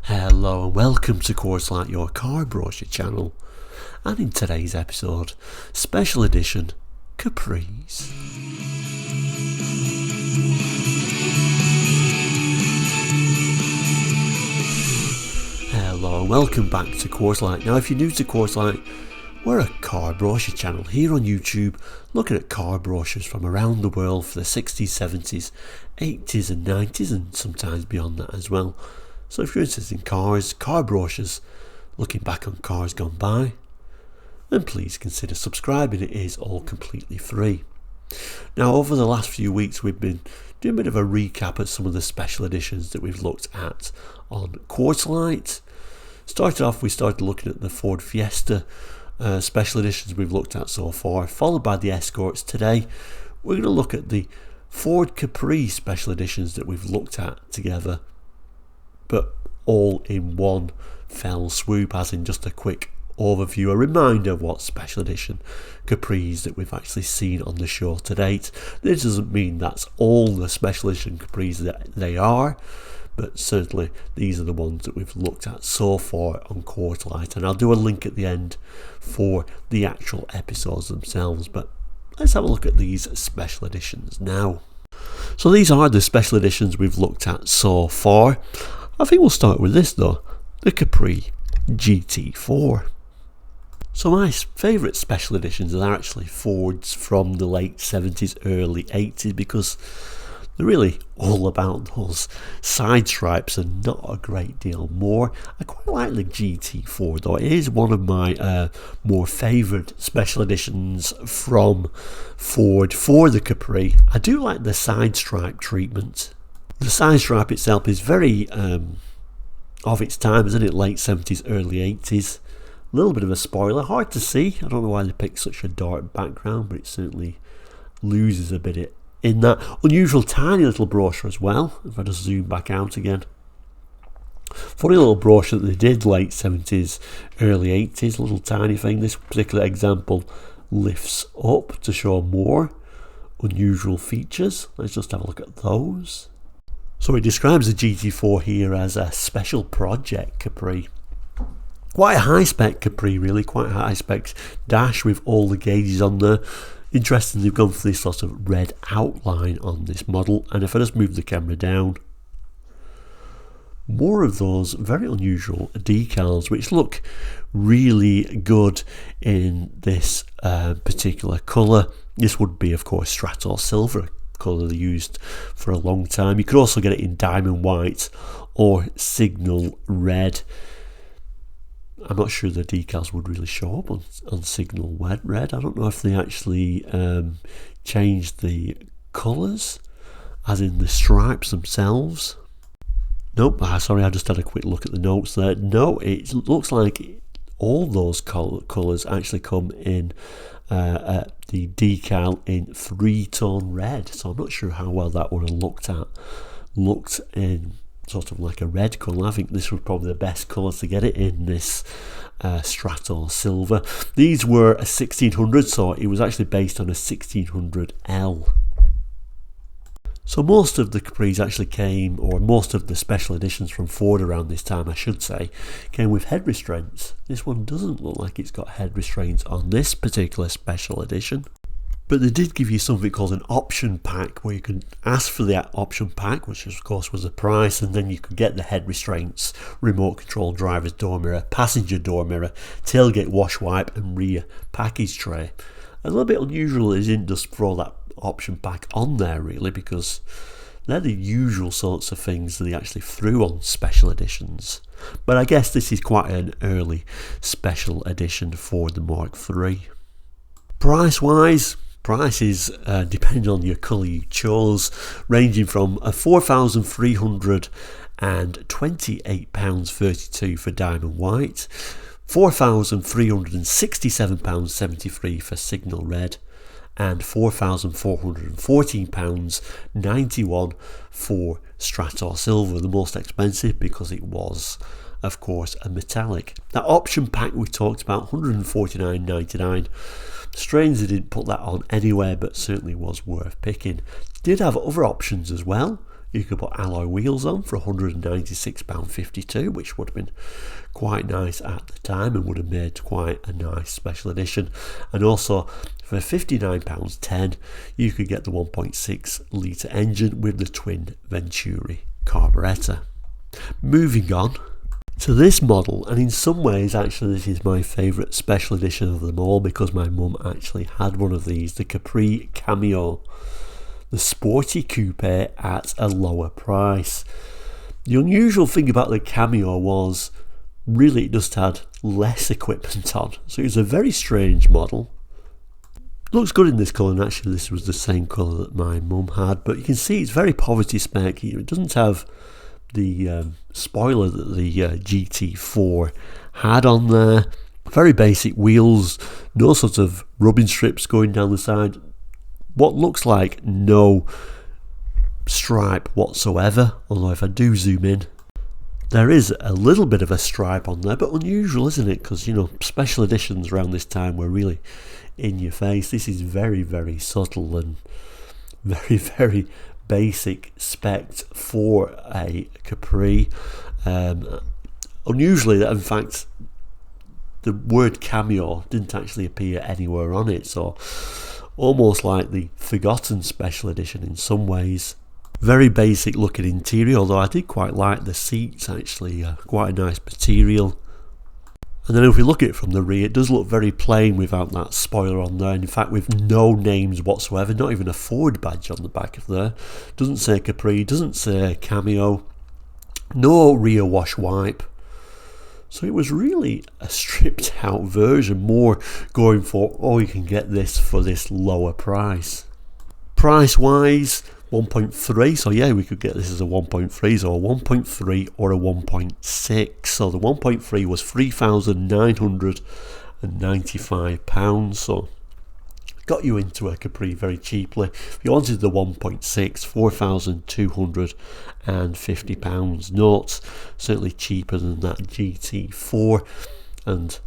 Hello and welcome to Course Like Your Car Brochure channel, and in today's episode, special edition Capris. Hello and welcome back to Course Like. Now if you're new to Course Like, we're a car brochure channel here on YouTube looking at car brochures from around the world for the 60s, 70s, 80s and 90s and sometimes beyond that as well. So if you're interested in cars, car brochures, looking back on cars gone by, then please consider subscribing. It is all completely free. Now over the last few weeks we've been doing a bit of a recap at some of the special editions that we've looked at on Quartzlite. We started looking at the Ford Fiesta special editions we've looked at so far, followed by the Escorts. Today we're going to look at the Ford Capri special editions that we've looked at together, but all in one fell swoop, as in just a quick overview, a reminder of what special edition Capris that we've actually seen on the show to date. This doesn't mean that's all the special edition Capris that they are, but certainly these are the ones that we've looked at so far on Quartzlite, and I'll do a link at the end for the actual episodes themselves. But let's have a look at these special editions now. So these are the special editions we've looked at so far. I think we'll start with this though, the Capri GT4. So my favourite special editions are actually Fords from the late 70s, early 80s, because they're really all about those side stripes and not a great deal more. I quite like the GT4 though. It is one of my more favoured special editions from Ford for the Capri. I do like the side stripe treatment. The side stripe itself is very of its time, isn't it? Late 70s, early 80s. A little bit of a spoiler, hard to see. I don't know why they picked such a dark background, but it certainly loses a bit in that. Unusual tiny little brochure as well, if I just zoom back out again. Funny little brochure that they did late 70s, early 80s, little tiny thing. This particular example lifts up to show more unusual features. Let's just have a look at those. So it describes the GT4 here as a special project Capri. Quite a high-spec Capri, really, quite a high-spec dash with all the gauges on there. Interesting, they've gone for this sort of red outline on this model, and if I just move the camera down, more of those very unusual decals which look really good in this particular colour. This would be, of course, Stratos Silver colour they used for a long time. You could also get it in diamond white or signal red. I'm not sure the decals would really show up on signal red. I don't know if they actually changed the colours, as in the stripes themselves. Nope, sorry, I just had a quick look at the notes there. No, it looks like all those colours actually come in the decal in 3-tone red, so I'm not sure how well that would have looked in sort of like a red colour. I think this was probably the best colour to get it in, this Stratos Silver. These were a 1600, so it was actually based on a 1600L. So most of the Capris actually came, or most of the special editions from Ford around this time, I should say, came with head restraints. This one doesn't look like it's got head restraints on this particular special edition. But they did give you something called an option pack, where you could ask for that option pack, which of course was a price, and then you could get the head restraints, remote control driver's door mirror, passenger door mirror, tailgate wash wipe and rear package tray. A little bit unusual is in just throw that option pack on there really, because they're the usual sorts of things that they actually threw on special editions. But I guess this is quite an early special edition for the Mark III. Price wise, prices depending on your colour you chose, ranging from £4,328.32 for diamond white, £4,367.73 for signal red, and £4,414.91 for Stratos Silver, the most expensive because it was, of course, a metallic. That option pack we talked about, £149.99. Strange they didn't put that on anywhere, but certainly was worth picking. Did have other options as well. You could put alloy wheels on for £196.52, which would have been quite nice at the time and would have made quite a nice special edition. And also for £59.10 you could get the 1.6 litre engine with the twin Venturi carburettor. Moving on to this model, and in some ways actually this is my favourite special edition of them all because my mum actually had one of these, the Capri Cameo, the sporty coupe at a lower price. The unusual thing about the Cameo was really it just had less equipment on, so it was a very strange model. Looks good in this colour, and actually this was the same colour that my mum had, but you can see it's very poverty spec. It doesn't have the spoiler that the GT4 had on there. Very basic wheels, no sort of rubbing strips going down the side, what looks like no stripe whatsoever, although if I do zoom in there is a little bit of a stripe on there, but unusual, isn't it? Because, you know, special editions around this time were really in your face. This is very, very subtle and very, very basic spec for a Capri. Unusually, that in fact the word Cameo didn't actually appear anywhere on it, so almost like the forgotten special edition in some ways. Very basic looking interior, although I did quite like the seats actually, quite a nice material. And then if we look at it from the rear, it does look very plain without that spoiler on there. In fact, with no names whatsoever, not even a Ford badge on the back of there. Doesn't say Capri, doesn't say Cameo, no rear wash wipe. So it was really a stripped out version, more going for, oh, you can get this for this lower price. Price wise, 1.3, so yeah, we could get this as a 1.3, so a 1.3 or a 1.6. So the 1.3 was £3,995, so got you into a Capri very cheaply. If you wanted the 1.6, £4,250. Notes certainly cheaper than that GT4, and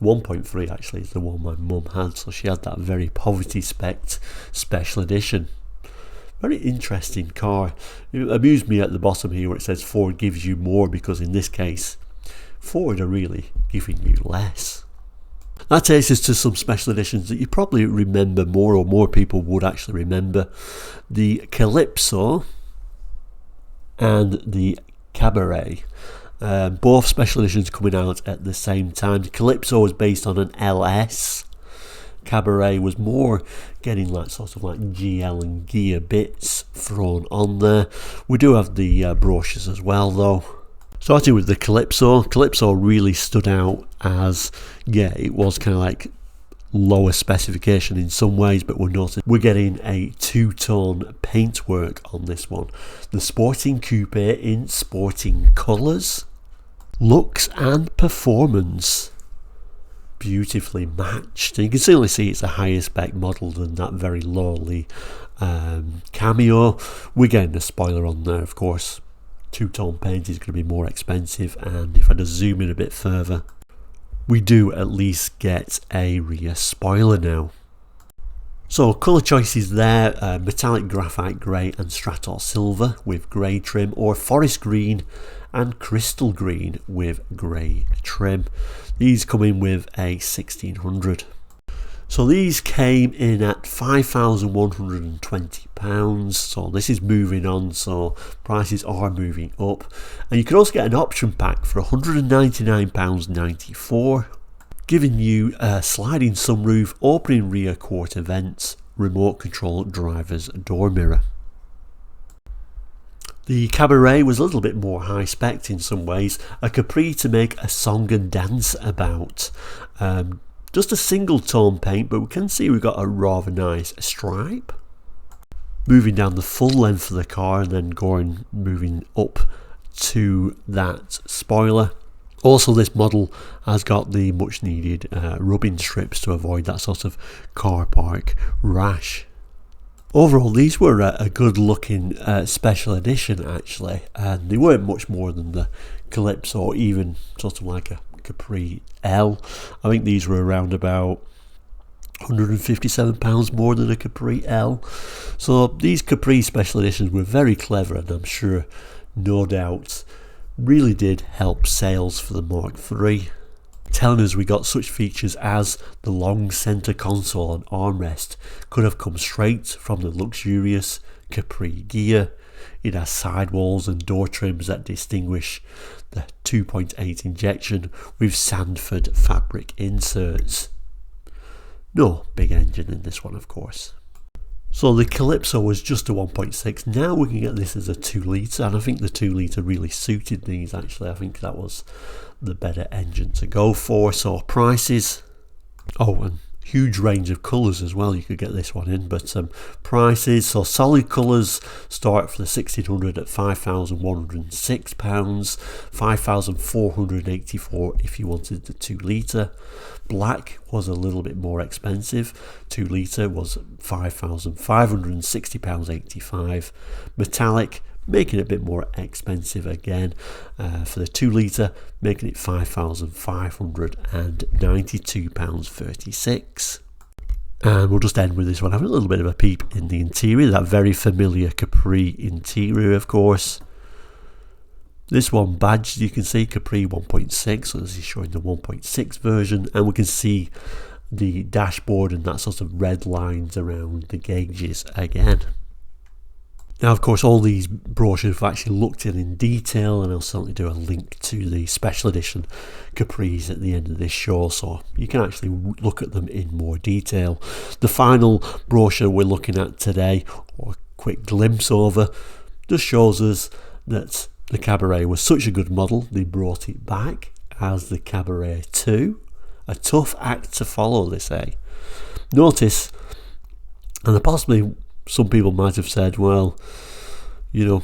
1.3 actually is the one my mum had, so she had that very poverty spec special edition. Very interesting car. It amused me at the bottom here where it says Ford gives you more, because in this case Ford are really giving you less. That takes us to some special editions that you probably remember more, or more people would actually remember. The Calypso and the Cabaret. Both special editions coming out at the same time. The Calypso was based on an LS. Cabaret was more getting like sort of like GL and gear bits thrown on there. We do have the brochures as well though. Starting with the Calypso, Calypso really stood out as, yeah, it was kind of like lower specification in some ways, but we're getting a two-tone paintwork on this one. The sporting coupe in sporting colours, looks and performance beautifully matched. And you can certainly see it's a higher spec model than that very lowly Cameo. We're getting a spoiler on there, of course. Two-tone paint is going to be more expensive, and if I just zoom in a bit further, we do at least get a rear spoiler now. So colour choices there, metallic graphite grey and Strator silver with grey trim, or forest green and crystal green with grey trim. These come in with a 1600. So these came in at £5,120. So this is moving on, so prices are moving up. And you can also get an option pack for £199.94, giving you a sliding sunroof, opening rear quarter vents, remote control driver's door mirror. The Cabaret was a little bit more high spec in some ways, a Capri to make a song and dance about. Just a single tone paint, but we can see we've got a rather nice stripe. Moving down the full length of the car and then moving up to that spoiler. Also, this model has got the much needed rubbing strips to avoid that sort of car park rash. Overall, these were a good looking special edition actually, and they weren't much more than the Calypso, or even sort of like a Capri L. I think these were around about £157 more than a Capri L. So these Capri special editions were very clever, and I'm sure, no doubt, really did help sales for the Mark III, telling us we got such features as the long centre console and armrest could have come straight from the luxurious Capri gear. It has sidewalls and door trims that distinguish the 2.8 injection with Sandford fabric inserts. No big engine in this one, of course. So the Calypso was just a 1.6. Now we can get this as a 2 litre, and I think the 2 litre really suited these actually. I think that was the better engine to go for. So prices, oh, and huge range of colours as well, you could get this one in, but prices, so solid colours start for the 1600 at £5,106, £5,484 if you wanted the 2 litre. Black was a little bit more expensive, 2 litre was £5,560.85. Metallic, making it a bit more expensive again for the 2 litre, making it £5,592.36. And we'll just end with this one, having a little bit of a peep in the interior, that very familiar Capri interior, of course. This one badged, you can see Capri 1.6, so this is showing the 1.6 version, and we can see the dashboard and that sort of red lines around the gauges again. Now, of course, all these brochures I've actually looked in detail, and I'll certainly do a link to the special edition Capris at the end of this show, so you can actually look at them in more detail. The final brochure we're looking at today, or a quick glimpse over, just shows us that the Cabaret was such a good model, they brought it back as the Cabaret 2. A tough act to follow, they say. Notice, and possibly some people might have said, well, you know,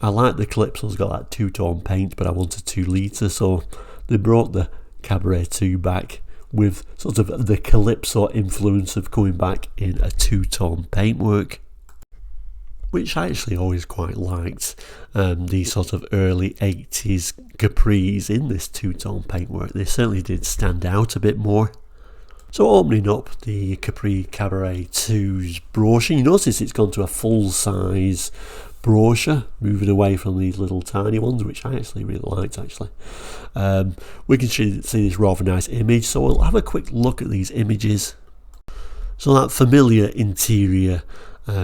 I like the Calypso's got that two-tone paint, but I want a 2 litre, so they brought the Cabaret 2 back with sort of the Calypso influence of coming back in a 2-tone paintwork, which I actually always quite liked. These sort of early 80s Capris in this 2-tone paintwork, they certainly did stand out a bit more. So opening up the Capri Cabaret 2's brochure, you notice it's gone to a full-size brochure, moving away from these little tiny ones, which I actually really liked actually. We can see this rather nice image, so we'll have a quick look at these images. So that familiar interior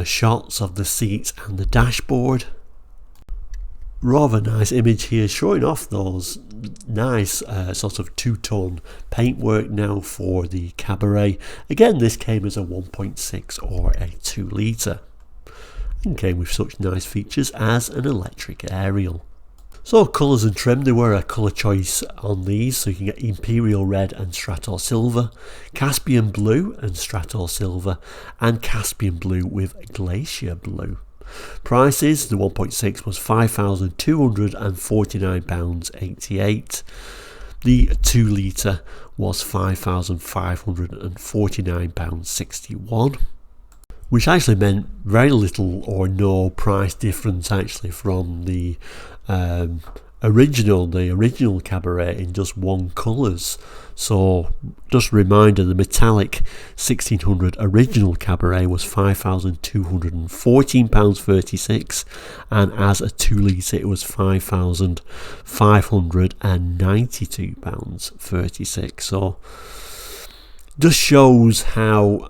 shots of the seats and the dashboard. Rather nice image here, showing off those nice sort of 2-tone paintwork now for the Cabaret. Again, this came as a 1.6 or a 2 litre, and came with such nice features as an electric aerial. So colours and trim, there were a colour choice on these, so you can get Imperial Red and Strator Silver, Caspian Blue and Strator Silver, and Caspian Blue with Glacier Blue. Prices, the 1.6 was £5,249.88. The 2 litre was £5,549.61. Which actually meant very little or no price difference actually from the original Cabaret in just one colours. So just a reminder, the metallic 1600 original Cabaret was £5,214.36, and as a 2 litre it was £5,592.36. So just shows how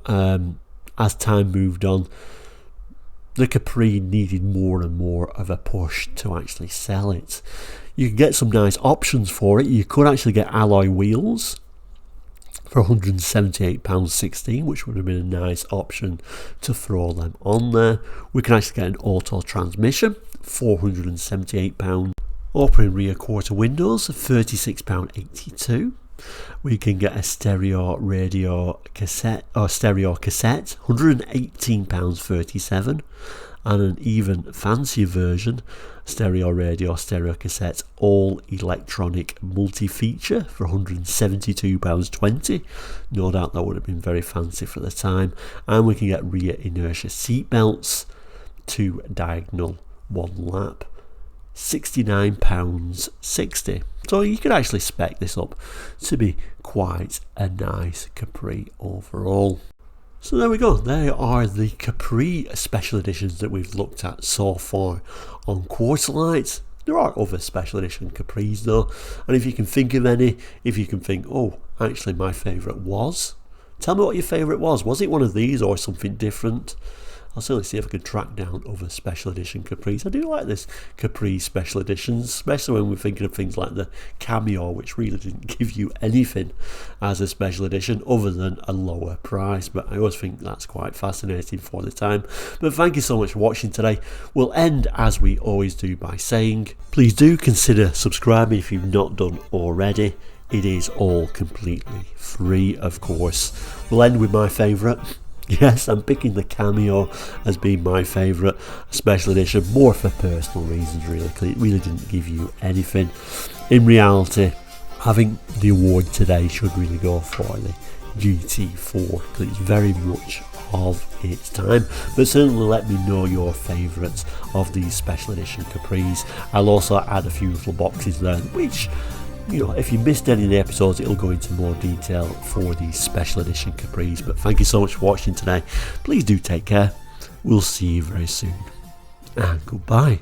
as time moved on, the Capri needed more and more of a push to actually sell it. You could get some nice options for it. You could actually get alloy wheels for £178.16, which would have been a nice option to throw them on there. We can actually get an auto transmission, £478. Opening rear quarter windows, £36.82. We can get a stereo radio cassette or stereo cassette, £118.37, and an even fancier version, stereo radio, stereo cassette, all electronic multi-feature for £172.20. No doubt that would have been very fancy for the time. And we can get rear inertia seat belts, 2 diagonal, 1 lap, £69.60. So you could actually spec this up to be quite a nice Capri overall. So there we go, there are the Capri special editions that we've looked at so far on Quartzlight. There are other special edition Capris though, and if you can think of any, if you can think, oh, actually my favourite was, tell me what your favourite was it one of these or something different? I'll certainly see if I can track down other special edition Capris. I do like this Capri special editions, especially when we're thinking of things like the Cameo, which really didn't give you anything as a special edition other than a lower price. But I always think that's quite fascinating for the time. But thank you so much for watching today. We'll end as we always do by saying, please do consider subscribing if you've not done already. It is all completely free, of course. We'll end with my favourite. Yes, I'm picking the Cameo as being my favourite special edition, more for personal reasons really, because it really didn't give you anything. In reality, I think the award today should really go for the GT4, because it's very much of its time. But certainly let me know your favourites of these special edition Capris. I'll also add a few little boxes there, which, you know, if you missed any of the episodes, it'll go into more detail for these special edition Capris. But thank you so much for watching today. Please do take care. We'll see you very soon. And goodbye.